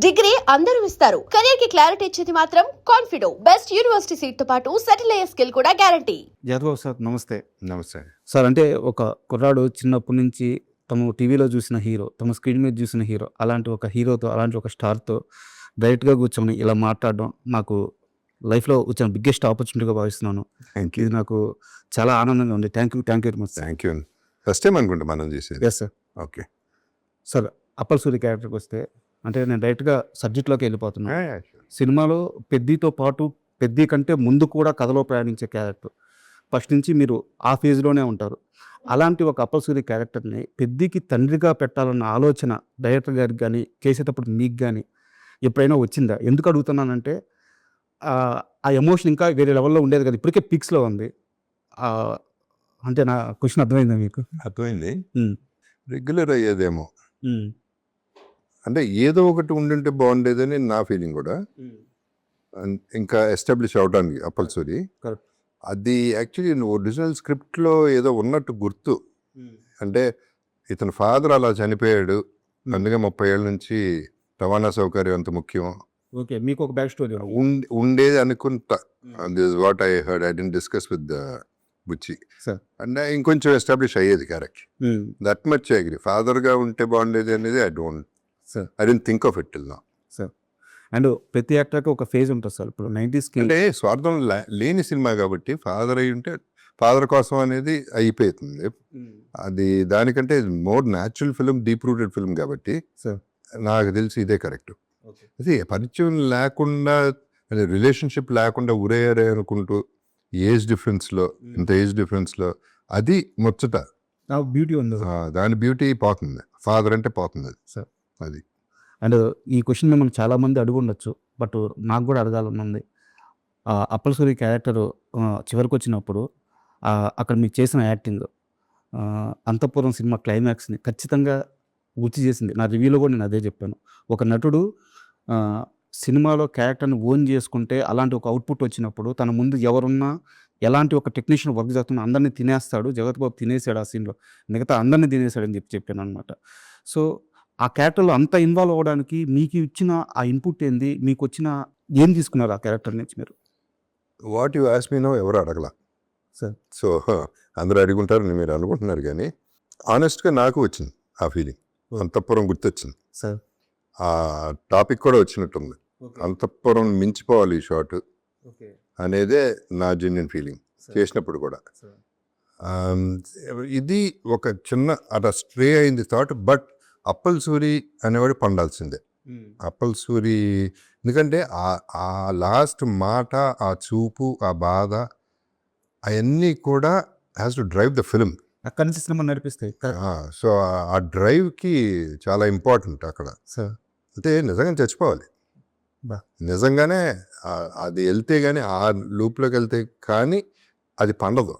Degree అందరూ ఇస్తారు. Career కి క్లారిటీ ఇచ్చేది మాత్రం కాన్ఫిడో. బెస్ట్ యూనివర్సిటీ సీట్ తో పాటు సెటిల్ అయ్యే స్కిల్ కూడా గ్యారంటీ. జాదవ్ సార్ నమస్తే. నమస్తే. సార్ అంటే ఒక కుర్రాడు చిన్నప్పటి నుంచి తను టీవీలో చూసిన హీరో, తమ స్క్రీన్ మీద చూసిన హీరో, అలాంటి ఒక హీరోతో, అలాంటి ఒక స్టార్తో డైరెక్ట్గా కూర్చొని ఇలా మాట్లాడడం నాకు లైఫ్లో వచ్చిన బిగ్గెస్ట్ ఆపర్చునిటీగా భావిస్తున్నాను. ఇది నాకు చాలా ఆనందంగా ఉంది. Thank you very much. Thank you. First time అనుకుంటా మనం చేసేది. Yes sir. Okay sir, Appal Suri క్యారెక్టర్కి వస్తే అంటే నేను డైరెక్ట్గా సబ్జెక్ట్లోకి వెళ్ళిపోతున్నాను. సినిమాలో పెద్దితో పాటు పెద్ది కంటే ముందు కూడా కథలో ప్రయాణించే క్యారెక్టర్. ఫస్ట్ నుంచి మీరు ఆ ఫేజ్లోనే ఉంటారు. అలాంటి ఒక అప్పల్ సూరి క్యారెక్టర్ని పెద్దికి తండ్రిగా పెట్టాలన్న ఆలోచన డైరెక్టర్ గారికి కానీ చేసేటప్పుడు మీకు కానీ ఎప్పుడైనా వచ్చిందా? ఎందుకు అడుగుతున్నానంటే ఆ ఎమోషన్ ఇంకా వేరే లెవెల్లో ఉండేది కదా, ఇప్పటికే పీక్స్లో ఉంది. అంటే నా క్వశ్చన్ అర్థమైందా మీకు? అర్థమైంది. రెగ్యులర్ అయ్యేదేమో, అంటే ఏదో ఒకటి ఉండింటే బాగుండేదని నా ఫీలింగ్ కూడా. ఇంకా ఎస్టాబ్లిష్ అవడానికి అప్పల్ సూరి అది యాక్చువల్లీ ఒరిజినల్ స్క్రిప్ట్లో ఏదో ఉన్నట్టు గుర్తు. అంటే ఇతని ఫాదర్ అలా చనిపోయాడు, అందుకే 30 ఏళ్ళ నుంచి రవాణా సౌకర్యం అంత ముఖ్యం. ఓకే, మీకు ఒక బ్యాక్ స్టోరీ ఉండేది అనుకుంటా. This is what I heard. I didn't discuss with Buchi. అంటే ఇంకొంచెం ఎస్టాబ్లిష్ అయ్యేది character. That much I agree. ఫాదర్గా ఉంటే బాగుండేది అనేది I didn't think of it till now. And ప్రతి యాక్టర్కి ఒక ఫేజ్ ఉంటుంది సార్. ఇప్పుడు 90s అంటే స్వార్థం లేని సినిమా కాబట్టి ఫాదర్ అయి ఉంటే ఫాదర్ కోసం అనేది అయిపోతుంది. అది దానికంటే more natural film, deep rooted film కాబట్టి నాకు తెలిసి ఇదే కరెక్ట్. అది పరిచయం లేకుండా, రిలేషన్షిప్ లేకుండా ఉరేయరే అనుకుంటూ ఏజ్ డిఫరెన్స్లో, ఇంత ఏజ్ డిఫరెన్స్లో అది ముచ్చట, బ్యూటీ ఉంది. దాని బ్యూటీ పోతుంది. ఫాదర్ అంటే పోతుంది అది సార్. అది అండ్ ఈ క్వశ్చన్ మిమ్మల్ని చాలామంది అడుగు ఉండొచ్చు, బట్ నాకు కూడా అడగాలనుంది. అప్పల్ సూరి క్యారెక్టర్ చివరికి వచ్చినప్పుడు అక్కడ మీరు చేసిన యాక్టింగ్ అంతఃపురం సినిమా క్లైమాక్స్ని ఖచ్చితంగా గుర్తు చేసింది. నా రివ్యూలో కూడా నేను అదే చెప్పాను. ఒక నటుడు సినిమాలో క్యారెక్టర్ని ఓన్ చేసుకుంటే అలాంటి ఒక అవుట్పుట్ వచ్చినప్పుడు తన ముందు ఎవరున్నా, ఎలాంటి ఒక టెక్నీషియన్ వర్క్ చేస్తున్నా అందరినీ తినేస్తాడు. జగత్ బాబు తినేసాడు ఆ సీన్లో, మిగతా అందరినీ తినేసాడని చెప్పాను అనమాట. సో ఆ క్యారెక్టర్లో అంత ఇన్వాల్వ్ అవ్వడానికి మీకు ఇచ్చిన ఆ ఇన్పుట్ ఏంది? మీకు వచ్చిన ఏం తీసుకున్నారు ఆ క్యారెక్టర్ నుంచి మీరు? What you ask me now ఎవరు అడగలా సార్. సో అందరూ అడుగుంటారని మీరు అనుకుంటున్నారు, కానీ ఆనెస్ట్గా నాకు వచ్చింది ఆ ఫీలింగ్. అంతఃపురం గుర్తొచ్చింది సార్. ఆ టాపిక్ కూడా వచ్చినట్టుంది. అంతఃపురం మించిపోవాలి ఈ షాట్ అనేదే నా జెన్యున్ ఫీలింగ్ చేసినప్పుడు కూడా. ఇది ఒక చిన్న అట్లా స్ట్రే అయింది థాట్. బట్ అప్పల్ సూరి అనేవాడు పండాల్సిందే. అప్పల్ సూరి ఎందుకంటే ఆ లాస్ట్ మాట, ఆ చూపు, ఆ బాధ, అవన్నీ కూడా has to drive the film. అక్కడి నుంచి సినిమా నడిపిస్తాయి. సో ఆ డ్రైవ్కి చాలా ఇంపార్టెంట్ అక్కడ. అంటే నిజంగా చచ్చిపోవాలి, నిజంగానే అది వెళ్తే కానీ, ఆ లూప్లోకి వెళ్తే కానీ అది పండదు.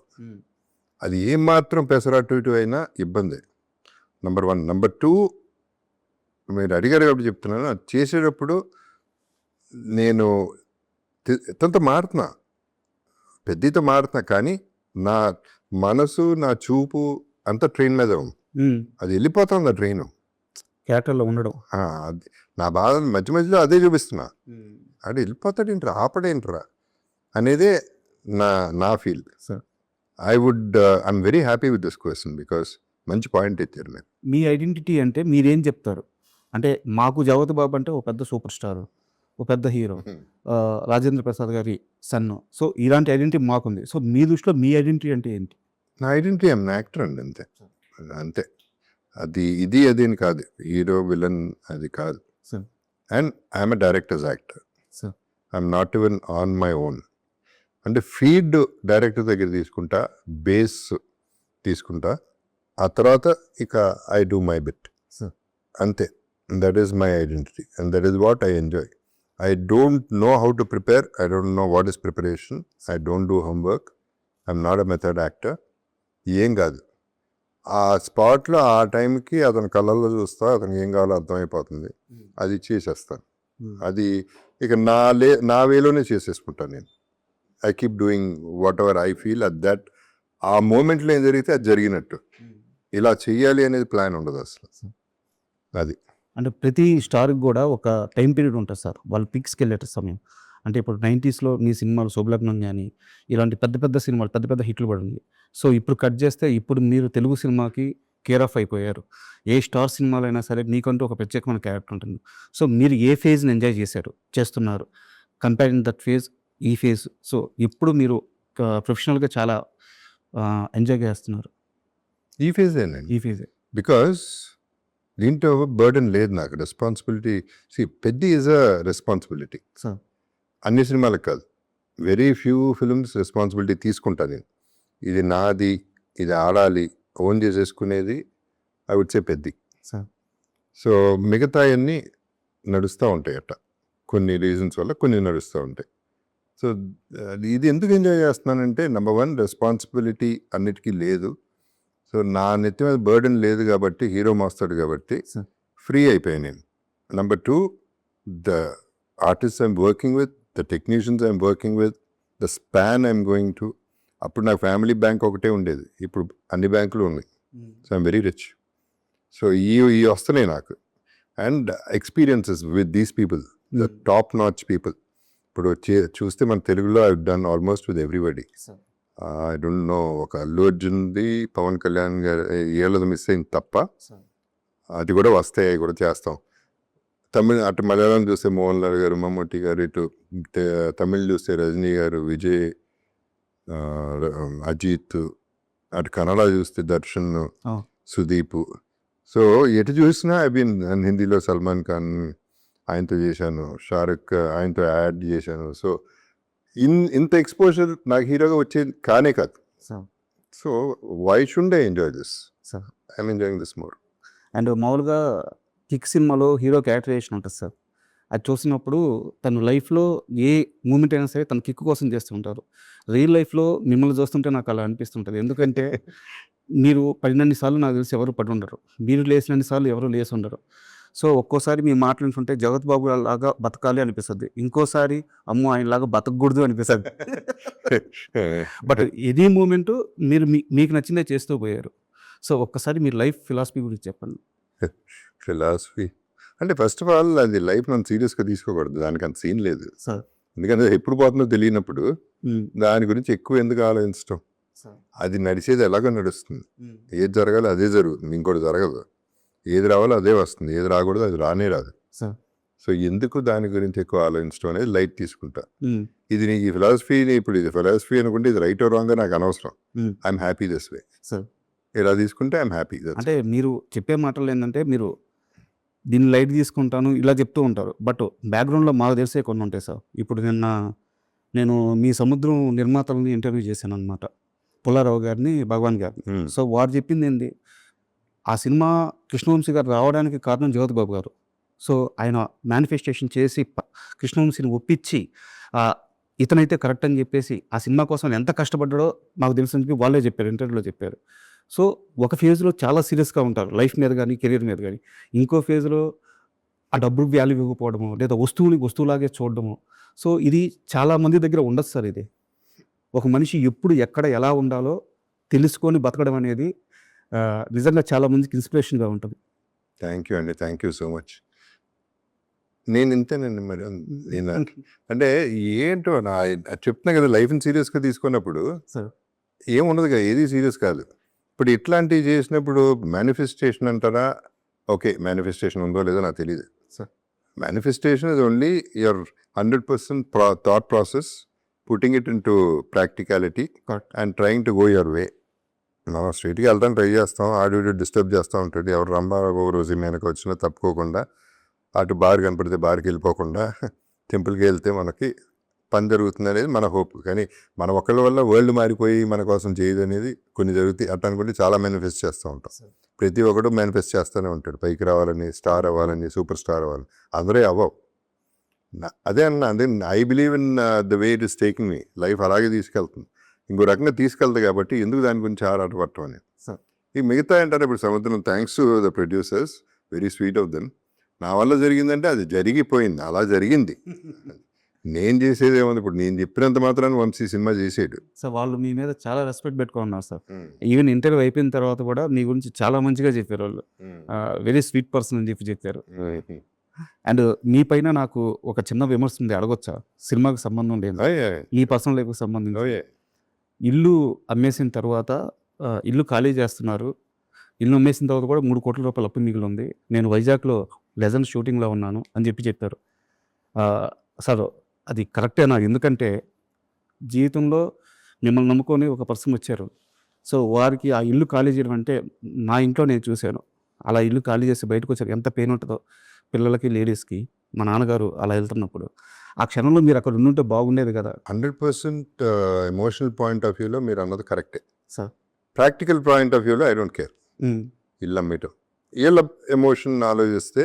అది ఏమాత్రం పెసరట్టు ఇటు అయినా ఇబ్బంది. నెంబర్ 1. నెంబర్ 2, మీరు అడిగారు కాబట్టి చెప్తున్నాను. అది చేసేటప్పుడు నేను ఎంతో మారుతున్నా, పెద్దతో మారుతున్నా, కానీ నా మనసు, నా చూపు అంతా ట్రైన్ మీద ఉంది. అది వెళ్ళిపోతుంది ఆ ట్రైన్ క్యారెక్టర్లో ఉండడం. అది నా బాధ మధ్య మధ్యలో అదే చూపిస్తున్నా. అది వెళ్ళిపోతాడేంట్రా, ఆపడేంట్రా అనేదే నా feel. I'm very happy with this question because మంచి పాయింట్ ఇచ్చారు మీరు. మీ ఐడెంటిటీ అంటే మీరేం చెప్తారు? అంటే మాకు జగత్ బాబు అంటే ఒక పెద్ద సూపర్ స్టార్, ఒక పెద్ద హీరో, రాజేంద్ర ప్రసాద్ గారి సన్ను. సో ఇలాంటి ఐడెంటిటీ మాకుంది. సో మీ దృష్టిలో మీ ఐడెంటిటీ అంటే ఏంటి? నా ఐడెంటిటీ ఐఎమ్ యాక్టర్ అండి, అంతే. అది ఇది అని కాదు, హీరో విలన్ అది కాదు. And I'm a directors actor. I'm not even on my own. అంటే ఫీడ్ డైరెక్టర్ దగ్గర తీసుకుంటా, బేస్ తీసుకుంటా, ఆ తర్వాత ఇక ఐ డూ మై బిట్, అంతే. That is my identity and that is what I enjoy. I don't know how to prepare. I don't know what is preparation. I don't do homework. I'm not a method actor. ఏం కాదు, ఆ స్పాట్లో ఆ టైంకి అతని కళ్ళల్లో చూస్తా, అతనికి ఏం కావాలో అర్థమైపోతుంది, అది చేసేస్తాను. అది ఇక నా వేలోనే చేసేసుకుంటాను నేను. I keep doing what ever I feel at that. ఆ మూమెంట్లో ఏం జరిగితే అది జరిగినట్టు. ఇలా చెయ్యాలి అనేది ప్లాన్ ఉండదు అసలు. అది అంటే ప్రతి స్టార్‌కి గూడా ఒక టైమ్ పీరియడ్ ఉంటది సార్. వాళ్ళు పీక్స్‌కి వెళ్ళే సమయం. అంటే ఇప్పుడు 90స్‌లో మీ సినిమాలు 'శుభలగ్నం' గాని, ఇలాంటి పెద్ద పెద్ద సినిమాలు, పెద్ద పెద్ద హిట్లు పడినయి. సో, ఇప్పుడు కట్ చేస్తే ఇప్పుడు మీరు తెలుగు సినిమాకి కేర్ ఆఫ్ అయిపోయారు. ఏ స్టార్ సినిమాలో అయినా సరే మీకంటూ ఒక ప్రత్యేకమైన క్యారెక్టర్ ఉంటుంది. సో, మీరు ఏ ఫేజ్‌ని ఎంజాయ్ చేస్తున్నారు. కంపేరింగ్ దట్ ఫేజ్, ఈ ఫేజ్. సో, ఇప్పుడు మీరు ప్రొఫెషనల్‌గా చాలా ఎంజాయ్ చేస్తున్నారు. ఈ ఫేజేనండి. ఈ ఫేజే. బికాజ్ దీంట్లో బర్డెన్ లేదు నాకు. Responsibility Peddi is a responsibility. Sir. అన్ని సినిమాలకు కాదు. వెరీ ఫ్యూ ఫిల్మ్స్ రెస్పాన్సిబిలిటీ తీసుకుంటా నేను. ఇది నాది, ఇది ఆడాలి, ఓన్ చేసేసుకునేది I would say Peddi. Sir. So మిగతాయన్నీ నడుస్తూ ఉంటాయి అట్ట. కొన్ని రీజన్స్ వల్ల కొన్ని నడుస్తూ ఉంటాయి. సో ఇది ఎందుకు ఎంజాయ్ చేస్తున్నానంటే నెంబర్ 1 రెస్పాన్సిబిలిటీ అన్నిటికీ లేదు. సో నా నెత్తి మీద బర్డెన్ లేదు కాబట్టి, హీరో మోస్తాడు కాబట్టి సార్. ఫ్రీ అయిపోయాను నేను. Number 2 the artist I'm working with, the technicians I'm working with, the span I'm going to. అప్పుడు నాకు ఫ్యామిలీ బ్యాంక్ ఒకటే ఉండేది, ఇప్పుడు అన్ని బ్యాంకులు ఉన్నాయి. So I'm very rich. So ఈ వస్తున్నాయి నాకు. And experiences with these people, the top notch people. ఇప్పుడు చూస్తే మన తెలుగులో I done almost with everybody. Sir. I don't know, ఒక అల్లు అర్జున్ది, పవన్ కళ్యాణ్ గారి ఏళ్ళది మిస్ అయింది తప్ప, సార్. అది కూడా వస్తాయి, అవి కూడా చేస్తాం. అటు మలయాళం చూస్తే మోహన్ లాల్ గారు, మమ్మూటి గారు, ఇటు తమిళ్ చూస్తే రజనీ గారు, విజయ్, అజిత్, అటు కన్నడ చూస్తే దర్శన్, Oh. సుదీప్. సో ఎటు చూసినా ఐ బీన్. హిందీలో సల్మాన్ ఖాన్ ఆయనతో చేశాను, షారుఖ్ ఆయనతో యాడ్ చేశాను. సో ఇంత ఎక్స్పోజర్ నాకు హీరోగా వచ్చేది కానే కాదు. Sir. So why should I enjoy this? Sir. I'm enjoying this more. And మామూలుగా 'కిక్' సినిమాలో హీరో క్యారెక్టరైజేషన్ ఉంటుంది సార్. అది చూసినప్పుడు తన లైఫ్‌లో ఏ మూమెంట్ అయినా సరే తను కిక్ కోసం చేస్తుంటారు. రియల్ లైఫ్‌లో మిమ్మల్ని చూస్తుంటే నాకు అలా అనిపిస్తుంటది. ఎందుకంటే మీరు పడినన్ని సార్లు నాకు తెలిసి ఎవరు పడుండరు. మీరు లేసినన్ని సార్లు ఎవరు లేసుండరు. సో, ఒక్కోసారి మీ మాటలు వింటుంటే 'జగత్ బాబు' లాగా బతకాలి అనిపిస్తది. ఇంకోసారి అమ్మో! ఆయనలాగా బతకూడదు అనిపిస్తది. బట్ ఎనీ మూమెంటు మీరు మీకు నచ్చిందే చేస్తూ పోయారు. సో, ఒక్కసారి మీ లైఫ్ ఫిలాసఫీ గురించి చెప్పండి. ఫిలాసఫీ అంటే ఫస్ట్ ఆఫ్ ఆల్ అది లైఫ్ నన్ను సీరియస్గా తీసుకోకూడదు. దానికి అంత సీన్ లేదు. సార్. ఎందుకంటే ఎప్పుడు పోతుందో తెలియనప్పుడు హ్మ్. దాని గురించి ఎక్కువ ఎందుకు ఆలోచించడం. సార్. అది నడిచేది ఎలాగో నడుస్తుంది. ఏది జరగాలో అదే జరుగుతుంది, ఇంకోటి జరగదు. ఏది రావాలో అదే వస్తుంది, ఏది రాకూడదు అది రానే రాదు. సార్. సో ఎందుకు దాని గురించి ఎక్కువ ఆలోచించడం అనేది లైట్ తీసుకుంటా. హ్మ్. ఇది ఈ ఫిలాసఫీని, ఇప్పుడు ఇది ఫిలాసఫీ అనుకుంటే ఇది రైట్ ఆర్ రాంగ్ నాకు అనవసరం. హ్మ్. I'm happy this way. Sir. ఇలా తీసుకుంటే ఐఎమ్ హ్యాపీ. అంటే మీరు చెప్పే మాటలు ఏంటంటే మీరు దీన్ని లైట్ తీసుకుంటాను ఇలా చెప్తూ ఉంటారు. బట్ బ్యాక్‌గ్రౌండ్‌లో మాకు తెలిసే కొన్ని ఉంటాయి సార్. ఇప్పుడు నేను మీ సముద్రం నిర్మాతలని ఇంటర్వ్యూ చేశాననమాట. పుల్లారావు గారిని, భగవాన్ గారిని. సో, వారు చెప్పిందేంది, ఆ సినిమా కృష్ణవంశీ గారు రావడానికి కారణం జగత్ బాబు గారు. సో, ఆయన మేనిఫెస్టేషన్ చేసి కృష్ణవంశీని ఒప్పించి ఇతనైతే కరెక్ట్ అని చెప్పేసి ఆ సినిమా కోసం ఎంత కష్టపడ్డాడో మాకు తెలిసింది వాళ్ళే చెప్పారు, ఇంటర్వ్యూలో చెప్పారు. సో, ఒక ఫేజ్‌లో చాలా సీరియస్‌గా ఉంటారు లైఫ్ మీద గానీ, కెరీర్ మీద గానీ. ఇంకో ఫేజ్‌లో ఆ డబ్బుకి వాల్యూ ఇవ్వకపోవడము, లేదా వస్తువుని వస్తువులాగే చూడడము. సో, ఇది చాలా మంది దగ్గర ఉండదు సార్ ఇది. ఒక మనిషి ఎప్పుడు, ఎక్కడ, ఎలా ఉండాలో తెలుసుకొని బతకడం అనేది నిజంగా చాలా మందికి ఇన్స్పిరేషన్‌గా ఉంటుంది. థ్యాంక్ యూ అండి, థ్యాంక్ యూ సో మచ్. నేను ఇంతేనండి మరి. నేను అంటే ఏంటో చెప్తున్నా కదా, లైఫ్ని సీరియస్గా తీసుకున్నప్పుడు సార్. ఏముండదు కదా, ఏది సీరియస్ కాదు. ఇప్పుడు ఇట్లాంటివి చేసినప్పుడు మేనిఫెస్టేషన్ అంటారా? ఓకే, మేనిఫెస్టేషన్ ఉందో లేదో నాకు తెలియదు. Sir. Manifestation is only your 100% thought process, putting it in to practicality correct. And trying to go your way. మనం స్ట్రైట్గా వెళ్తాను ట్రై చేస్తాం, ఆడు డిస్టర్బ్ చేస్తూ ఉంటాడు. ఎవరు రంబారావు రోజు మీదకి వచ్చినా తప్పుకోకుండా, అటు బార్ కనపడితే బార్కి వెళ్ళిపోకుండా టెంపుల్కి వెళ్తే మనకి పని జరుగుతుంది అనేది మన హోప్. కానీ మన ఒక్కళ్ళ వల్ల వరల్డ్ మారిపోయి మన కోసం చేయదు అనేది కొన్ని జరుగుతాయి. అట్లా అనుకుంటే చాలా మేనిఫెస్ట్ చేస్తూ ఉంటాం. ప్రతి ఒక్కడు మేనిఫెస్ట్ చేస్తూనే ఉంటాడు, పైకి రావాలని, స్టార్ అవ్వాలని, సూపర్ స్టార్ అవ్వాలని. అందరే అవ్వవు. అదే I believe in the way it is taking me. Life అలాగే తీసుకెళ్తుంది, ఇంకో రకంగా తీసుకెళ్తుంది. కాబట్టి ఎందుకు దాని గురించి ఆరాటపడటం అని. ఈ మిగతా ఏంటంటే ఇప్పుడు సముద్రం, thanks to the producers, very sweet of them. నా వల్ల జరిగిందంటే అది జరిగిపోయింది, అలా జరిగింది. నేను చేసేది ఏముంది, ఇప్పుడు నేను చెప్పినంత మాత్రాన్ని వంశీ సినిమా చేసేడు. సార్ వాళ్ళు మీ మీద చాలా రెస్పెక్ట్ పెట్టుకున్నారు సార్. ఈవెన్ ఇంటర్వ్యూ అయిపోయిన తర్వాత కూడా మీ గురించి చాలా మంచిగా చెప్పారు వాళ్ళు. వెరీ స్వీట్ పర్సన్ అని చెప్పారు. అండ్ మీ పైన నాకు ఒక చిన్న విమర్శ ఉంది, అడగొచ్చా? సినిమాకి సంబంధం లేదు, మీ పర్సనల్ లైఫ్కి సంబంధించి. ఇల్లు అమ్మేసిన తర్వాత ఇల్లు ఖాళీ చేస్తున్నారు. ఇల్లు అమ్మేసిన తర్వాత కూడా 3 కోట్ల రూపాయలు అప్పు మిగిలి ఉంది. నేను వైజాగ్లో లెజెండ్ షూటింగ్లో ఉన్నాను అని చెప్పారు. సార్ అది కరెక్టేనా? ఎందుకంటే జీవితంలో మిమ్మల్ని నమ్ముకొని ఒక పర్సన్ వచ్చారు. సో వారికి ఆ ఇల్లు ఖాళీ చేయడం అంటే, నా ఇంట్లో నేను చూశాను, అలా ఇల్లు ఖాళీ చేసి బయటకు వచ్చారు, ఎంత పెయిన్ ఉంటుందో పిల్లలకి, లేడీస్కి. మా నాన్నగారు అలా వెళ్తున్నప్పుడు ఆ క్షణంలో మీరు అక్కడ ఉండుంటే బాగుండేది కదా. 100% ఎమోషనల్ పాయింట్ ఆఫ్ వ్యూలో మీరు అన్నది కరెక్టే సార్. ప్రాక్టికల్ పాయింట్ ఆఫ్ వ్యూలో ఐ డోంట్ కేర్. ఇల్లు అమ్మేయటం, వీళ్ళ ఎమోషన్ ఆలోచిస్తే,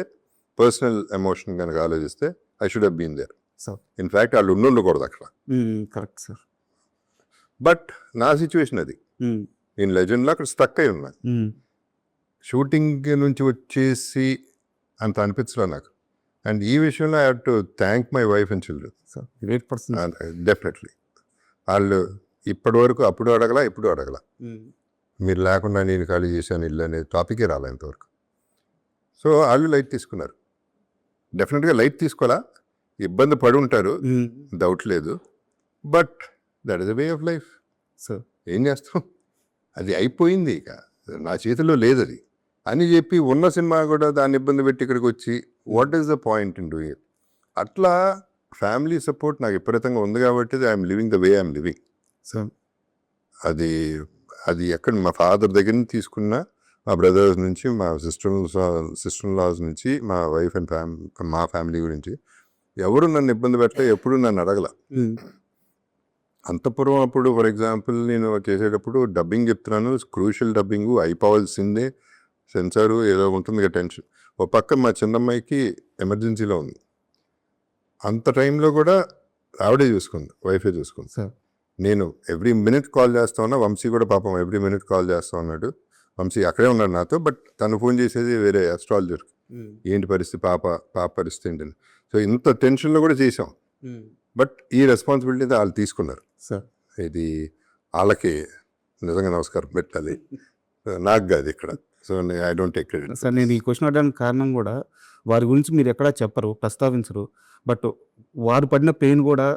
పర్సనల్ ఎమోషన్ కనుక ఆలోచిస్తే I should have been there. Sir in fact వాళ్ళు ఉండకూడదు అక్కడ. Correct sir. బట్ నా సిచ్యువేషన్ అది. నేను లెజెండ్లో అక్కడ స్టక్ అయి ఉన్నాను. షూటింగ్ నుంచి వచ్చేసి అంత అనిపించలే నాకు. అండ్ ఈ విషయంలో I have to thank my wife and children. Sir great person. Definitely వాళ్ళు ఇప్పటి వరకు అప్పుడు అడగలా, ఇప్పుడు అడగలా. మీరు లేకుండా నేను ఖాళీ చేశాను ఇల్లు అనే టాపికే రాలే ఇంతవరకు. సో వాళ్ళు లైట్ తీసుకున్నారు. డెఫినెట్గా లైట్ తీసుకోవాలా, ఇబ్బంది పడి ఉంటారు, డౌట్ లేదు. But that is the way of life. So ఏం చేస్తాం, అది అయిపోయింది, ఇక నా చేతిలో లేదు అది అని చెప్పి ఉన్న సినిమా కూడా దాన్ని ఇబ్బంది పెట్టి ఇక్కడికి వచ్చి what is the point in doing it? అట్లా ఫ్యామిలీ సపోర్ట్ నాకు విపరీతంగా ఉంది కాబట్టి I'm living the way I'm living. So అది అది ఎక్కడ మా ఫాదర్ దగ్గర నుంచి తీసుకున్న, మా బ్రదర్స్ నుంచి, మా సిస్టర్ లాస్ నుంచి, మా వైఫ్ అండ్ మా ఫ్యామిలీ గురించి ఎవరు నన్ను ఇబ్బంది పెట్టలే, ఎప్పుడు నన్ను అడగల. అంతపురం అప్పుడు ఫర్ ఎగ్జాంపుల్ నేను చేసేటప్పుడు డబ్బింగ్ చెప్తున్నాను, క్రూషియల్ డబ్బింగ్ అయిపోవాల్సిందే, సెన్సారు ఏదో ఉంటుంది కదా టెన్షన్. ఒక పక్క మా చిన్నమ్మాయికి ఎమర్జెన్సీలో ఉంది, అంత టైంలో కూడా ఆవిడే చూసుకుంది, వైఫే చూసుకుంది. సార్ నేను ఎవ్రీ మినిట్ కాల్ చేస్తా ఉన్నా, వంశీ కూడా పాపం ఎవ్రీ మినిట్ కాల్ చేస్తూ ఉన్నాడు. వంశీ అక్కడే ఉన్నాడు నాతో, బట్ తను ఫోన్ చేసేది వేరే అస్ట్రాలజర్, ఏంటి పరిస్థితి, పాప పరిస్థితి ఏంటని. సో ఇంత టెన్షన్లో కూడా చేసాం. బట్ ఈ రెస్పాన్సిబిలిటీ వాళ్ళు తీసుకున్నారు. సార్ ఇది వాళ్ళకి నిజంగా నమస్కారం పెట్టాలి, నాకు కాదు ఇక్కడ. So I don't take credit. Sir నేను ఈ క్వశ్చన్ అడగడానికి కారణం కూడా, వారి గురించి మీరు ఎక్కడా చెప్పరు, ప్రస్తావించరు, బట్ వారు పడిన పెయిన్ కూడా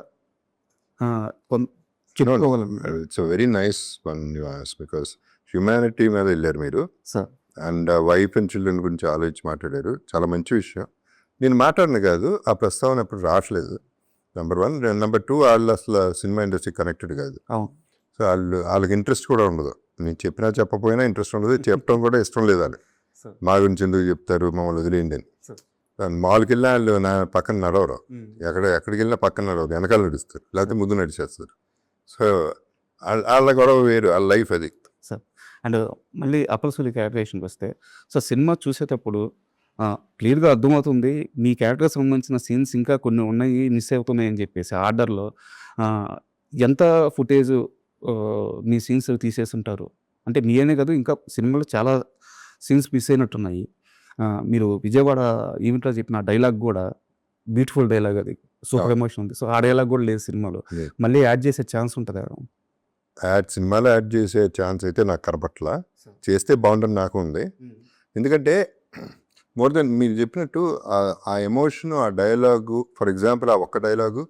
చెప్పుకోగలను. It's a very nice one you ask, because humanity మీద వెళ్ళారు మీరు. Sir and wife and children గురించి ఆలోచించి మాట్లాడారు, చాలా మంచి విషయం. నేను మాట్లాడిన కాదు, ఆ ప్రస్తావన ఎప్పుడు రావట్లేదు, నెంబర్ 1. నెంబర్ 2, వాళ్ళు అసలు సినిమా ఇండస్ట్రీ కనెక్టెడ్ కాదు. అవును. సో వాళ్ళకి ఇంట్రెస్ట్ కూడా ఉండదు, నేను చెప్పినా చెప్పకపోయినా ఇంట్రెస్ట్ ఉండదు, చెప్పడం కూడా ఇష్టం లేదు వాళ్ళు. మా గురించి ఎందుకు చెప్తారు, మమ్మల్ని వదిలేయండి అని. మాల్కి వెళ్ళినా వాళ్ళు నా పక్కన నడవరు, ఎక్కడికి వెళ్ళినా పక్కన నడవరు, వెనకాల నడుస్తారు, లేకపోతే ముందు నడిచేస్తారు. సో వాళ్ళ గొడవ వేరు, వాళ్ళ లైఫ్ అది. సార్ అండ్ మళ్ళీ అప్పలసూరి క్యారెక్టరేషన్కి వస్తే, సో సినిమా చూసేటప్పుడు క్లియర్గా అర్థమవుతుంది మీ క్యారెక్టర్కి సంబంధించిన సీన్స్ ఇంకా కొన్ని ఉన్నాయి, మిస్ అవుతున్నాయి అని చెప్పేసి. ఆర్డర్లో ఎంత ఫుటేజ్ మీ సీన్స్ తీసేసి ఉంటారు అంటే, మీనే కదా ఇంకా సినిమాలో చాలా సీన్స్ మిస్ అయినట్టున్నాయి. మీరు విజయవాడ ఈవెంట్లో చెప్పిన డైలాగ్ కూడా బ్యూటిఫుల్ డైలాగ్, అది సూపర్ ఎమోషన్ ఉంది. సో ఆ డైలాగ్ కూడా లేదు సినిమాలో, మళ్ళీ యాడ్ చేసే ఛాన్స్ ఉంటుందా? సినిమాలో యాడ్ చేసే ఛాన్స్ అయితే నాకు కనపట్ల, చేస్తే బాగుంటుంది నాకు ఉంది. ఎందుకంటే మోర్ దెన్ మీరు చెప్పినట్టు ఆ ఎమోషన్, ఆ డైలాగు, ఫర్ ఎగ్జాంపుల్ ఆ ఒక్క డైలాగు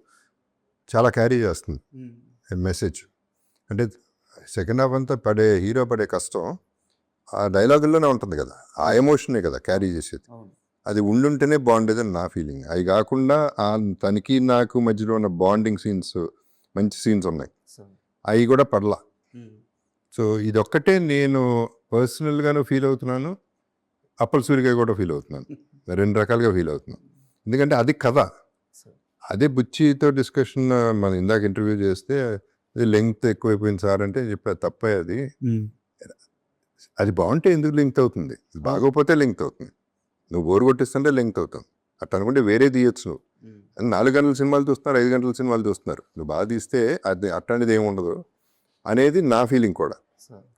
చాలా క్యారీ చేస్తుంది మెసేజ్. అంటే సెకండ్ హాఫ్ అంతా హీరో పడే కష్టం ఆ డైలాగుల్లోనే ఉంటుంది కదా, ఆ ఎమోషనే కదా క్యారీ చేసేది. అది ఉండుంటేనే బాగుండేదని నా ఫీలింగ్. అవి కాకుండా తనకి నాకు మధ్యలో ఉన్న బాండింగ్ సీన్స్, మంచి సీన్స్ ఉన్నాయి, అవి కూడా పడలా. సో ఇదొక్కటే నేను పర్సనల్గాను ఫీల్ అవుతున్నాను, అప్పలసూరిగా కూడా ఫీల్ అవుతున్నాను, 2 రకాలుగా ఫీల్ అవుతున్నాను. ఎందుకంటే అది కథ, అదే బుచ్చితో డిస్కషన్ మనం ఇందాక ఇంటర్వ్యూ చేస్తే అది లెంగ్త్ ఎక్కువైపోయింది సార్ అంటే చెప్పా, తప్పే అది. అది బాగుంటే ఎందుకు లింక్ అవుతుంది, బాగోపోతే లింక్ అవుతుంది. నువ్వు బోరు కొట్టిస్తుంటే లింక్ అవుతావు, అట్లా అనుకుంటే వేరే తీయచ్చు. నువ్వు 4 గంటల సినిమాలు చూస్తున్నారు, 5 గంటల సినిమాలు చూస్తున్నారు, నువ్వు బాగా తీస్తే అది అట్లాంటిది ఏమి ఉండదు అనేది నా ఫీలింగ్ కూడా.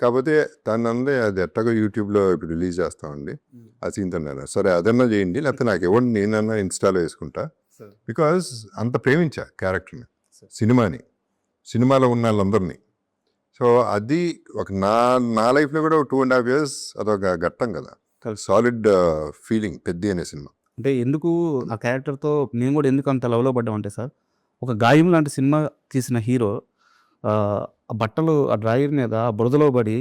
కాకపోతే దాన్ని అందే అది ఎట్టగా యూట్యూబ్లో ఇప్పుడు రిలీజ్ చేస్తామండి, ఆ సీన్ తిన్నాను, సరే అదన్నా చేయండి, లేకపోతే నాకు ఇవ్వండి, నేనన్నా ఇన్స్టాలో వేసుకుంటా, బికాజ్ అంత ప్రేమించా క్యారెక్టర్ని, Sir. సినిమాలో ఉన్న వాళ్ళందరినీ. సో అది ఒక నా లైఫ్లో కూడా 2.5 years అదొక ఘట్టం కదా, సాలిడ్ ఫీలింగ్ పెద్ద అనే సినిమా. అంటే ఎందుకు ఆ క్యారెక్టర్తో నేను కూడా ఎందుకు అంత లవ్లో పడ్డామంటే సార్, ఒక గాయం లాంటి సినిమా తీసిన హీరో ఆ బట్టలు ఆ డ్రాయర్ మీద ఆ బురదలో పడి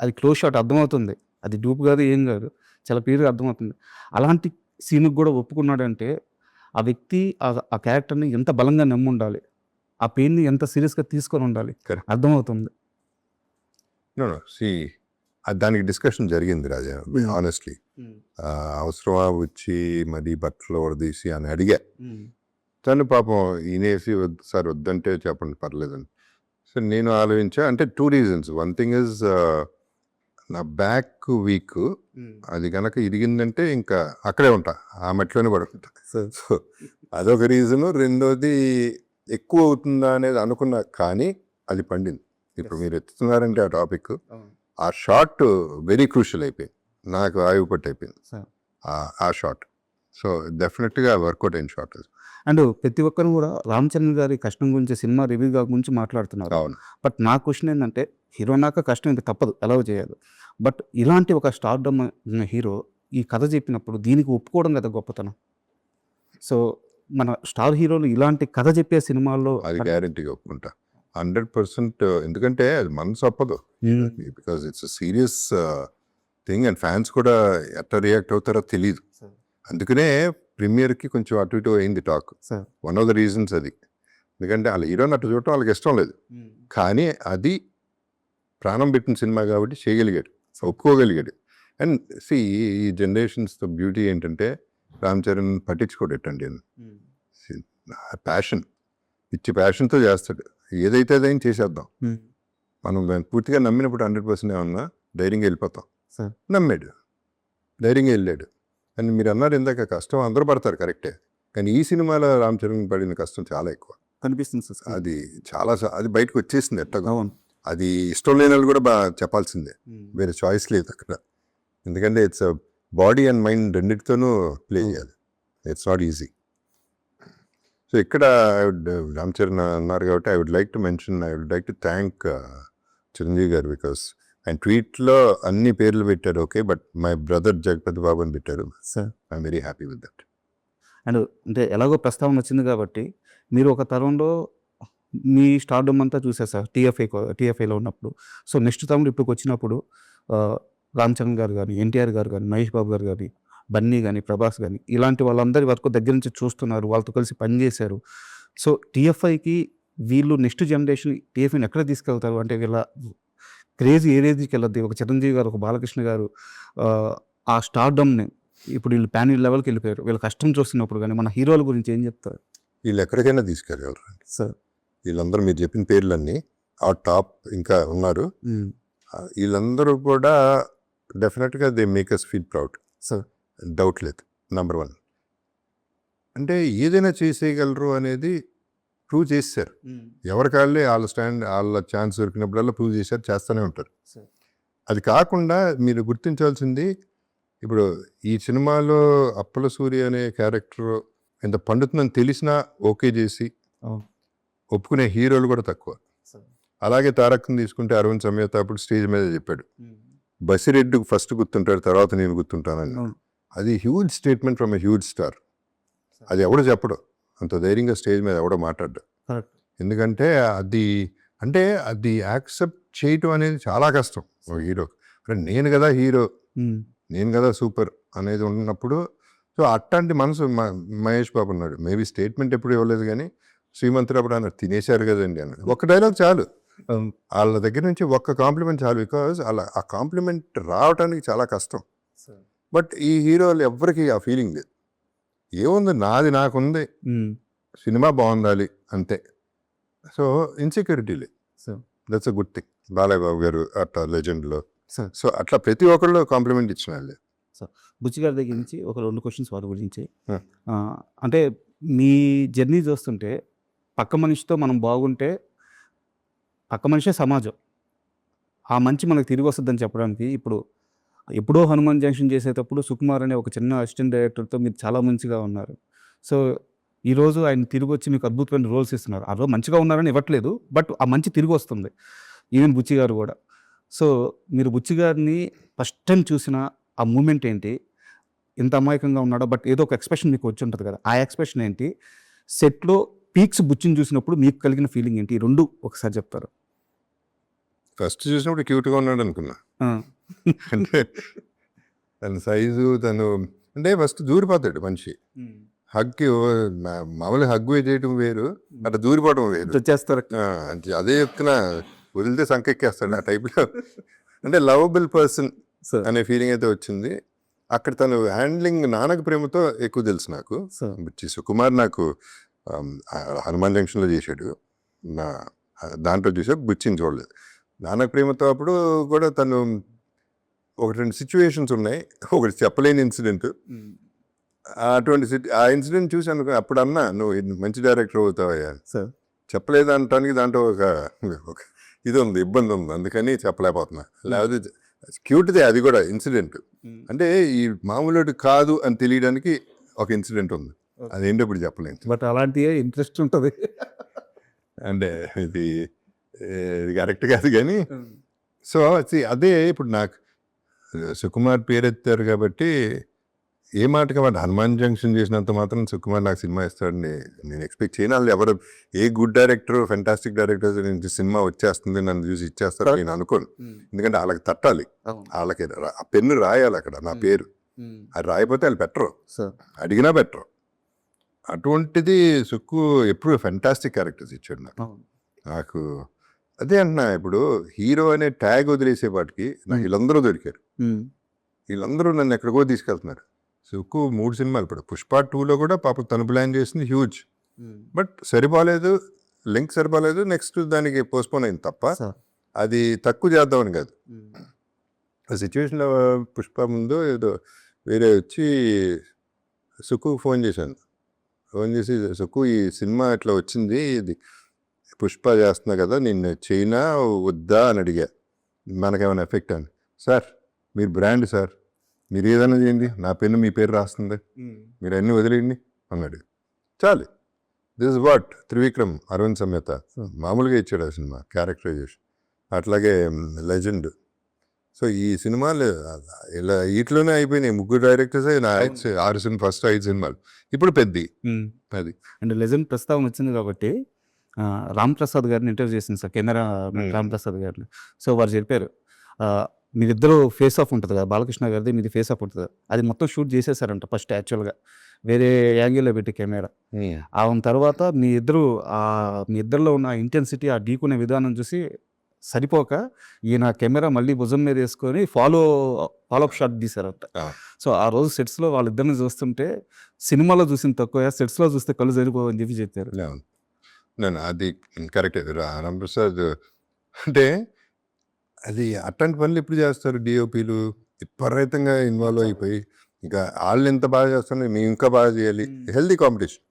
అది క్లోజ్ షాట్ అర్థమవుతుంది, అది డూప్ కాదు ఏం కాదు, చాలా క్లియర్గా అర్థమవుతుంది. అలాంటి సీన్కి కూడా ఒప్పుకున్నాడంటే ఆ వ్యక్తి ఆ క్యారెక్టర్ని ఎంత బలంగా నమ్మి ఉండాలి, ఆ పెయిన్ని ఎంత సీరియస్గా తీసుకొని ఉండాలి, Correct. అర్థమవుతుంది. దానికి డిస్కషన్ జరిగింది రాజా, ఆనెస్ట్లీ. అవసరమా వచ్చి మరి బట్టలు వడదీసి అని అడిగా. తను పాపం ఈనేసి సార్ వద్దంటే చెప్పండి పర్లేదని. సో నేను ఆలోచించా, అంటే 2 reasons. వన్ థింగ్ ఇస్ నా బ్యాక్ వీక్, అది కనుక ఇరిగిందంటే ఇంకా అక్కడే ఉంటా, ఆ మట్టిలోనే పడుకుంటా. సో అదొక రీజను. రెండోది ఎక్కువ అవుతుందా అనేది అనుకున్నా, కానీ అది పండింది. ఇప్పుడు మీరు ఎత్తుతున్నారంటే ఆ టాపిక్, ఆ షాట్ వెరీ క్రూషియల్ అయిపోయింది, నాకు ఆయువు పట్టు అయిపోయింది ఆ షాట్. సో డెఫినెట్గా వర్కౌట్ అయిన షాట్. అండ్ ప్రతి ఒక్కరు కూడా రామ్ చరణ్ గారి కష్టం గురించి సినిమా రివ్యూ గురించి మాట్లాడుతున్నారు. అవును. బట్ నా క్వశ్చన్ ఏంటంటే, హీరో నాక కష్టం ఇంత తప్పదు, ఎలా చేయాలి. బట్ ఇలాంటి ఒక స్టార్డమ్ ఉన్న హీరో ఈ కథ చెప్పినప్పుడు దీనికి ఒప్పుకోవడం కదా గొప్పతనం. సో మన స్టార్ హీరోలు ఇలాంటి కథ చెప్పే సినిమాల్లో అది గ్యారంటీగా ఒప్పుకుంటా 100%. ఎందుకంటే అది మనసు ఒప్పదు, because it's serious thing and fans కూడా ఎట్లా రియాక్ట్ అవుతారో తెలియదు. అందుకనే ప్రీమియర్కి కొంచెం అటు ఇటు అయింది talk. One of the reasons అది. ఎందుకంటే వాళ్ళ హీరోని అటు చూడటం వాళ్ళకి ఇష్టం లేదు, కానీ అది ప్రాణం పెట్టిన సినిమా కాబట్టి చేయగలిగాడు, ఒప్పుకోగలిగాడు. అండ్ ఈ జనరేషన్స్తో బ్యూటీ ఏంటంటే రామ్ చరణ్ పట్టించుకోడటండి, ప్యాషన్, పిచ్చి ప్యాషన్తో చేస్తాడు. ఏదైతే అదైనా చేసేద్దాం, మనం పూర్తిగా నమ్మినప్పుడు 100% ఏమన్నా ధైర్యంగా వెళ్ళిపోతాం. నమ్మాడు, ధైర్యంగా వెళ్ళాడు. అని మీరు అన్నారు ఇందాక, కష్టం అందరూ పడతారు కరెక్టే, కానీ ఈ సినిమాలో రామ్ చరణ్ పడిన కష్టం చాలా ఎక్కువ కనిపిస్తుంది. అది చాలా అది బయటకు వచ్చేసింది ఎట్టగా. అది ఇష్టం లేని వాళ్ళు కూడా బాగా చెప్పాల్సిందే, వేరే చాయిస్ లేదు అక్కడ. ఎందుకంటే ఇట్స్ బాడీ అండ్ మైండ్ రెండింటితోనూ ప్లే చేయాలి, ఇట్స్ నాట్ ఈజీ. సో ఇక్కడ రామ్ చరణ్ అన్నారు కాబట్టి I would like to thank Chiranjeevi garu, because ఆయన ట్వీట్లో అన్ని పేర్లు పెట్టారు, okay, but my brother Jagapathi Babu అని పెట్టారు. Sir I'm very happy with that. And అంటే ఎలాగో ప్రస్తావన వచ్చింది కాబట్టి, మీరు ఒక తరంలో మీ స్టార్డమ్ అంతా చూసారు సార్ టీఎఫ్ఐలో ఉన్నప్పుడు. సో నెక్స్ట్ తరంలో ఇప్పుడు వచ్చినప్పుడు రామ్ చరణ్ గారు కానీ, ఎన్టీఆర్ గారు కానీ, మహేష్ బాబు గారు కానీ, బన్నీ కానీ, ప్రభాస్ కానీ, ఇలాంటి వాళ్ళందరి వరకు దగ్గర నుంచి చూస్తున్నారు, వాళ్ళతో కలిసి పనిచేశారు. సో టీఎఫ్ఐకి వీళ్ళు నెక్స్ట్ జనరేషన్ టీఎఫ్ఐని ఎక్కడ తీసుకెళ్తారు అంటే, వీళ్ళ క్రేజ్ ఏ రేంజ్కి వెళ్ళద్ది. ఒక చిరంజీవి గారు, ఒక బాలకృష్ణ గారు ఆ స్టార్డమ్ని ఇప్పుడు వీళ్ళు ప్యాన్ లెవెల్కి వెళ్ళిపోయారు. వీళ్ళ కష్టం చూస్తున్నప్పుడు కానీ మన హీరోల గురించి ఏం చెప్తారు? వీళ్ళు ఎక్కడికైనా తీసుకెళ్ళగలరు సార్. వీళ్ళందరూ మీరు చెప్పిన పేర్లన్నీ ఆ టాప్ ఇంకా ఉన్నారు. వీళ్ళందరూ కూడా డెఫినెట్గా they make us feel proud sir, doubt లేదు. నెంబర్ 1 అంటే ఏదైనా చేసేయగలరు అనేది ప్రూవ్ చేశారు. ఎవరికాళ్ళే వాళ్ళ ఛాన్స్ దొరికినప్పుడల్లా ప్రూవ్ చేశారు, చేస్తూనే ఉంటారు. అది కాకుండా మీరు గుర్తించాల్సింది, ఇప్పుడు ఈ సినిమాలో అప్పల సూర్య అనే క్యారెక్టర్ ఎంత పండుతుందని తెలిసినా ఓకే చేసి ఒప్పుకునే హీరోలు కూడా తక్కువ. అలాగే తారక్ని తీసుకుంటే అరవింద్ సమేత అప్పుడు స్టేజ్ మీద చెప్పాడు, బసిరెడ్డి ఫస్ట్ గుర్తుంటాడు, తర్వాత నేను గుర్తుంటానని. అది huge statement from a huge star. అది ఎవడో చెప్పడు, అంత ధైర్యంగా స్టేజ్ మీద ఎవడో మాట్లాడ్డా. ఎందుకంటే అది యాక్సెప్ట్ చేయటం అనేది చాలా కష్టం ఒక హీరో. నేను కదా హీరో, నేను కదా సూపర్ అనేది ఉన్నప్పుడు. సో అట్లాంటి మనసు మహేష్ బాబు ఉన్నాడు. మేబీ స్టేట్మెంట్ ఎప్పుడు ఇవ్వలేదు, కానీ శ్రీమంతుడు అన్నారు తినేశారు కదండి అన్నాడు. ఒక్క డైలాగ్ చాలు, వాళ్ళ దగ్గర నుంచి ఒక్క కాంప్లిమెంట్ చాలు. బికాజ్ ఆ కాంప్లిమెంట్ రావడానికి చాలా కష్టం. బట్ ఈ హీరోలు ఎవ్వరికి ఆ ఫీలింగ్ లేదు. ఏముంది, నాది నాకుంది, సినిమా బాగుండాలి అంతే. సో ఇన్సెక్యూరిటీ లేదు. That's a good thing. Balayya Babu garu అట్లా లెజెండ్లో. సో అట్లా ప్రతి ఒక్కళ్ళు కాంప్లిమెంట్ ఇచ్చిన వాళ్ళే. బుచ్చి గారి దగ్గర నుంచి ఒక 2 క్వశ్చన్స్ వారి గురించి. అంటే మీ జర్నీ చూస్తుంటే పక్క మనిషితో మనం బాగుంటే పక్క మనిషే సమాజం, ఆ మంచి మనకు తిరిగి వస్తుందని చెప్పడానికి ఇప్పుడు ఎప్పుడో హనుమాన్ జంక్షన్ చేసేటప్పుడు సుకుమార్ అనే ఒక చిన్న అసిస్టెంట్ డైరెక్టర్తో మీరు చాలా మంచిగా ఉన్నారు. సో ఈరోజు ఆయన తిరిగి వచ్చి మీకు అద్భుతమైన రోల్స్ ఇస్తున్నారు. ఆ రోజు మంచిగా ఉన్నారని ఇవ్వట్లేదు, బట్ ఆ మంచి తిరిగి వస్తుంది. ఈవెన్ బుచ్చి గారు కూడా. సో మీరు బుచ్చి గారిని ఫస్ట్ టైం చూసిన ఆ మూమెంట్ ఏంటి? ఇంత అమాయకంగా ఉన్నాడో, బట్ ఏదో ఒక ఎక్స్ప్రెషన్ మీకు వచ్చి ఉంటుంది కదా, ఆ ఎక్స్ప్రెషన్ ఏంటి? సెట్లో పీక్స్ బుచ్చిని చూసినప్పుడు మీకు కలిగిన ఫీలింగ్ ఏంటి? ఈ రెండు ఒకసారి చెప్తారు. ఫస్ట్ చూసినప్పుడు క్యూట్గా ఉన్నాడు అనుకున్నా. ఆ. అంటే తన సైజు తను అంటే ఫస్ట్ దూరిపోతాడు మనిషి. హగ్కి మామూలుగా హగ్గు చేయడం వేరు, అట్లా దూరిపోవడం వేరు. వచ్చేస్తారు. అంటే అదే చెప్తున్నా, వదిలితే సంకెక్కేస్తాడు ఆ టైప్లో. అంటే లవబుల్ పర్సన్ సార్. అనే ఫీలింగ్ అయితే వచ్చింది. అక్కడ తను హ్యాండ్లింగ్ నాన్నకు ప్రేమతో ఎక్కువ తెలుసు నాకు. సార్. బుచ్చి సుకుమార్ నాకు హనుమాన్ జంక్షన్లో చేశాడు, నా దాంట్లో చూసా, బుచ్చిని చూడలేదు. నాన్నకు ప్రేమతో అప్పుడు కూడా తను ఒకటి రెండు సిచ్యువేషన్స్ ఉన్నాయి, ఒకటి చెప్పలేని ఇన్సిడెంట్. అటువంటి ఆ ఇన్సిడెంట్ చూసి అనుకో, అప్పుడు అన్నా నువ్వు మంచి డైరెక్టర్ అవుతావయ్యా. సార్. చెప్పలేదు అనటానికి దాంట్లో ఒక ఇది ఉంది, ఇబ్బంది ఉంది, అందుకని చెప్పలేకపోతున్నా. లేకపోతే క్యూట్దే అది కూడా ఇన్సిడెంట్. అంటే ఈ మామూలు కాదు అని తెలియడానికి ఒక ఇన్సిడెంట్ ఉంది, అదేంటో ఇప్పుడు చెప్పలేదు. బట్ అలాంటి ఇంట్రెస్ట్ ఉంటుంది. అంటే ఇది కరెక్ట్ కాదు కానీ, సో అదే ఇప్పుడు నాకు సుకుమార్ పేరెత్తారు కాబట్టి ఏ మాటగా వాడు హనుమాన్ జంక్షన్ చేసినంత మాత్రం సుకుమార్ నాకు సినిమా ఇస్తాడని నేను ఎక్స్పెక్ట్ చేయను. వాళ్ళు ఎవరు a good director, fantastic director నుంచి సినిమా వచ్చేస్తుంది నన్ను చూసి ఇచ్చేస్తారు నేను అనుకోను. ఎందుకంటే వాళ్ళకి తట్టాలి, వాళ్ళకి ఆ పెన్ను రాయాలి అక్కడ నా పేరు. అది రాయకపోతే వాళ్ళు పెట్టరు, అడిగినా పెట్టరు. అటువంటిది సుక్కు ఎప్పుడు ఫెంటాస్టిక్ క్యారెక్టర్స్ ఇచ్చాడు నాకు. అదే అంటున్నా, ఇప్పుడు హీరో అనే ట్యాగ్ వదిలేసేపాటికి నాకు వీళ్ళందరూ దొరికారు. వీళ్ళందరూ నన్ను ఎక్కడికో తీసుకెళ్తున్నారు. సుక్కు 3 సినిమాలు, ఇప్పుడు పుష్ప 2లో కూడా పాప తను ప్లాన్ చేసింది హ్యూజ్, బట్ సరిపోలేదు, లింక్ సరిపోలేదు, నెక్స్ట్ దానికి పోస్ట్పోన్ అయింది తప్ప అది తక్కువ చేద్దామని కాదు. ఆ సిచ్యువేషన్లో పుష్ప ముందు ఏదో వేరే వచ్చి సుక్కు ఫోన్ చేశాను. ఫోన్ చేసి, సుక్కు ఈ సినిమా ఇట్లా వచ్చింది, ఇది పుష్ప చేస్తున్నా కదా, నిన్ను చైనా వద్దా అని అడిగా, మనకేమైనా ఎఫెక్ట్ అని. సార్ మీరు బ్రాండ్ సార్, మీరు ఏదైనా చేయండి, నా పెన్ను మీ పేరు రాస్తుంది, మీరు అన్నీ వదిలేయండి అన్నాడు. చాలు. This is what Trivikram Aravinda Sametha మామూలుగా ఇచ్చాడు ఆ సినిమా క్యారెక్టరైజేషన్. అట్లాగే లెజెండ్. సో ఈ సినిమాలు ఇలా వీటిలోనే అయిపోయినాయి. 3 డైరెక్టర్స్ నా 6 సినిమా, ఫస్ట్ 5 సినిమాలు, ఇప్పుడు పెద్ద అది. అండ్ లెజెండ్ ప్రస్తావన వచ్చింది కాబట్టి రామ్ ప్రసాద్ గారిని ఇంటర్వ్యూ చేసింది సార్, కెమెరా రామ్ ప్రసాద్ గారిని. సో వారు చెప్పారు, మీరిద్దరు ఫేస్ ఆఫ్ ఉంటుంది కదా, బాలకృష్ణ గారిది మీది ఫేస్ ఆఫ్ ఉంటుంది, అది మొత్తం షూట్ చేసేసారంట ఫస్ట్ యాక్చువల్గా వేరే యాంగిల్లో పెట్టి కెమెరా. ఆ తర్వాత మీ ఇద్దరిలో ఉన్న ఇంటెన్సిటీ, ఆ ఢీకునే విధానం చూసి సరిపోక ఈయన కెమెరా మళ్ళీ భుజం మీద వేసుకొని ఫాలోఅప్ షాట్ తీశారంట. సో ఆ రోజు సెట్స్లో వాళ్ళిద్దరిని చూస్తుంటే సినిమాలో చూసిన తక్కువ, సెట్స్లో చూస్తే కళ్ళు సరిపోవని చెప్పి చెప్పారు. నేను అది కరెక్టే. రాంప్రసాద్ అంటే అది అట్లాంటి పనులు ఎప్పుడు చేస్తారు డిఓపీలు, విపరీతంగా ఇన్వాల్వ్ అయిపోయి, ఇంకా వాళ్ళు ఎంత బాగా చేస్తున్నారు మేము ఇంకా బాగా చేయాలి, హెల్దీ కాంపిటీషన్.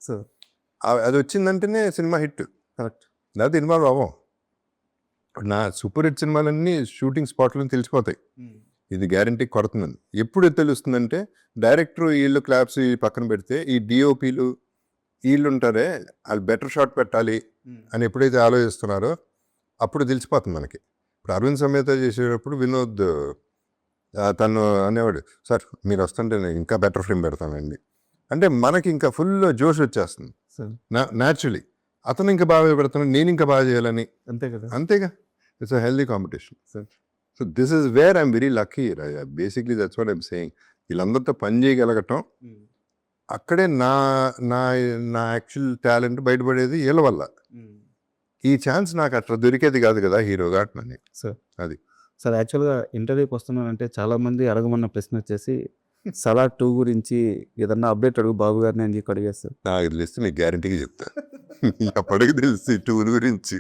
అది వచ్చిందంటేనే సినిమా హిట్. కరెక్ట్. లేకపోతే ఇన్వాల్వ్ అవ్వం. నా సూపర్ హిట్ సినిమాలన్నీ షూటింగ్ స్పాట్లో తెలిసిపోతాయి, ఇది గ్యారంటీ కొడుతుందని. ఎప్పుడు తెలుస్తుందంటే డైరెక్టర్ వీళ్ళు క్లాప్స్ పక్కన పెడితే ఈ డిఓపీలు వీళ్ళు ఉంటారే, వాళ్ళు బెటర్ షాట్ పెట్టాలి అని ఎప్పుడైతే ఆలోచిస్తున్నారో అప్పుడు తెలిసిపోతుంది మనకి. ఇప్పుడు అరవింద్ సమేత చేసేటప్పుడు వినోద్ తను అనేవాడు, సార్ మీరు వస్తుంటే నేను ఇంకా బెటర్ ఫ్రేమ్ పెడతానండి అంటే మనకి ఇంకా ఫుల్ జోష్ వచ్చేస్తుంది న్యాచురలీ. అతను ఇంకా బాగా పెడతాను, నేను ఇంకా బాగా చేయాలని. అంతే కదా, అంతేగా. It's a healthy competition. So this is where I'm very lucky. Basically that's what I'm saying. వీళ్ళందరితో పని చేయగలగటం, అక్కడే నా నా నా యాక్చువల్ టాలెంట్ బయటపడేది వీళ్ళ వల్ల. ఈ ఛాన్స్ నాకు అట్లా దొరికేది కాదు కదా హీరోగా అట్లని. సార్ అది సార్ యాక్చువల్గా ఇంటర్వ్యూకి వస్తున్నానంటే చాలామంది అడగమన్న ప్రశ్న వచ్చేసి సలార్ 2 గురించి ఏదన్నా అప్డేట్ అడుగు బాబు గారిని అని చెప్పి అడిగేస్తారు. నాకు తెలిస్తే మీకు గ్యారంటీగా చెప్తా, అప్పటికి తెలిసి 2 గురించి.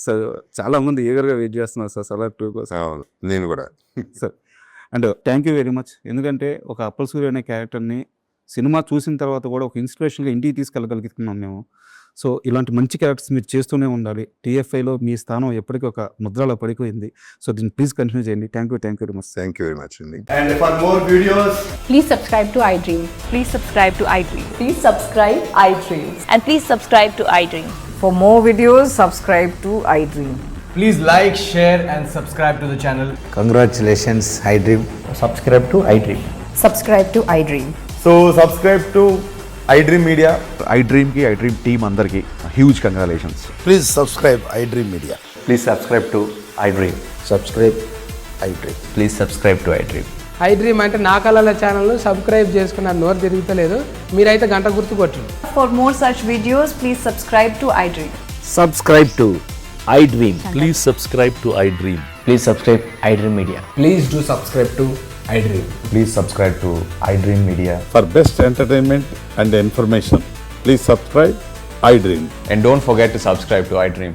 సార్ చాలామంది ఈగర్గా వెయిట్ చేస్తున్నారు సార్ సలార్ 2 కోసం. అవును, నేను కూడా. Sir and thank you very much. ఎందుకంటే ఒక అప్పల్ సూర్య అనే క్యారెక్టర్ని సినిమా చూసిన తర్వాత కూడా ఒక ఇన్స్పిరేషన్గా ఇంటికి తీసుకెళ్ళగలుగుతున్నాం మేము. సో ఇలాంటి మంచి క్యారెక్టర్స్ మీరు చేస్తూనే ఉండాలి. టీఎఫ్ఐలో మీ స్థానం ఎప్పటికీ ఒక ముద్రలో పడిపోయింది. సో దీన్ని ప్లీజ్ కంటిన్యూ చేయండి. Thank you very much. Thank you very much అండి. And for more videos, Please subscribe to iDream. Please subscribe to iDream. Please subscribe iDream. And please subscribe to iDream. For more videos, subscribe to iDream. please like, share, and subscribe to the channel. Congratulations, iDream. Subscribe to iDream. Subscribe to iDream. So, subscribe to iDream Media. iDream की iDream team अंदर की huge congratulations. Please subscribe iDream Media. Please subscribe to iDream. Subscribe iDream. Please subscribe to iDream. iDream అంటే నా కళల ఛానల్ను subscribe చేసుకున్నారు, నోరు తిరుగుతలేదు. మీరైతే గంట గుర్తు కొట్టండి. For more such videos, please subscribe to iDream. Subscribe to iDream. Please subscribe to iDream. Please subscribe iDream Media. Please do subscribe to iDream. Please subscribe to iDream Media. For best entertainment and information, please subscribe iDream. And don't forget to subscribe to iDream.